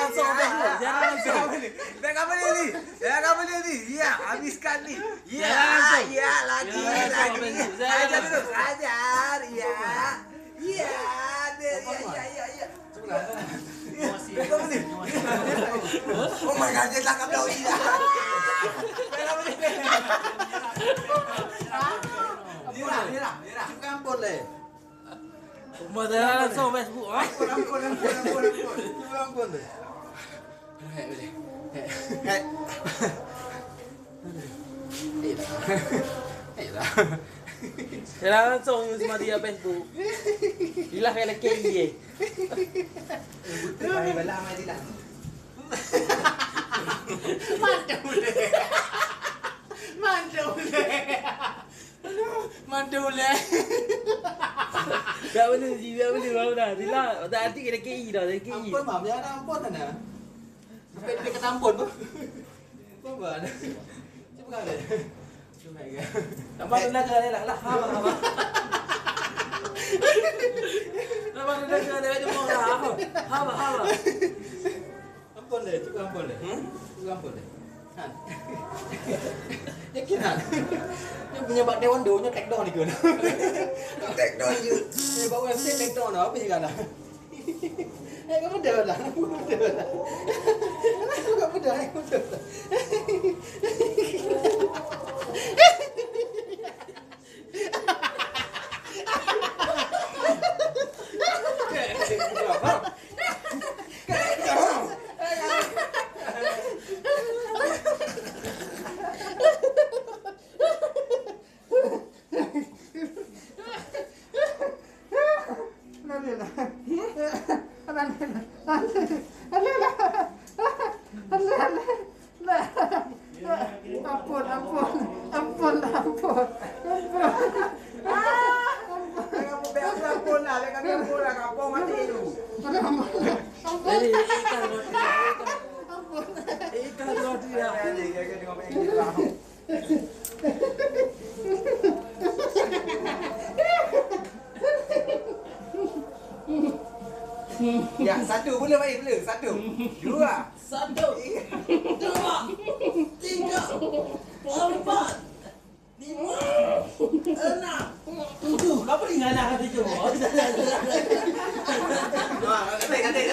langsung ke Facebook. Jangan langsung. Pegang benda ni. Pegang benda ni. Ya, habiskan ni. Ya, langsung. ya, lagi. Ajar dulu. Ajar. Ya. Ya. Ya. Pegang benda. Oh my god, dia tangkap dah. Pegang benda. Dia. Cukup ampun le. Jangan langsung Facebook. Ampun. Cukup ampun le. Hei. Jangan langsung semua dia Facebook. Ilah kena KI. Pakai bala mai dia. Mantul le. Tak boleh baru dah. Ilah tak hati kena KI dah, KI. Ampun mam, jangan ampun ana. Sampai dia kata ampun tu. Apa buat? Cuba kau le. Cuma ke. Tambah tenaga dia lah. Haba. Tambah tenaga dia macam orang. Haba. Ampun le, cukup ampun le. Cukup ampun le. Han. Yakin Han? Dia punya bak dewan donya take down ni ke? Take down je. Dia bawa website take down apa je kan? Kamu dah lah. Kamu dah. Ampun. Kampung lah, kampung mati tu. Jadi ikan roti dah. Ya, satu boleh baik boleh. Satu. Dua. 1, 2, 3, 4, 5, 6, 7. Kenapa ingat nak kata tu? Katik.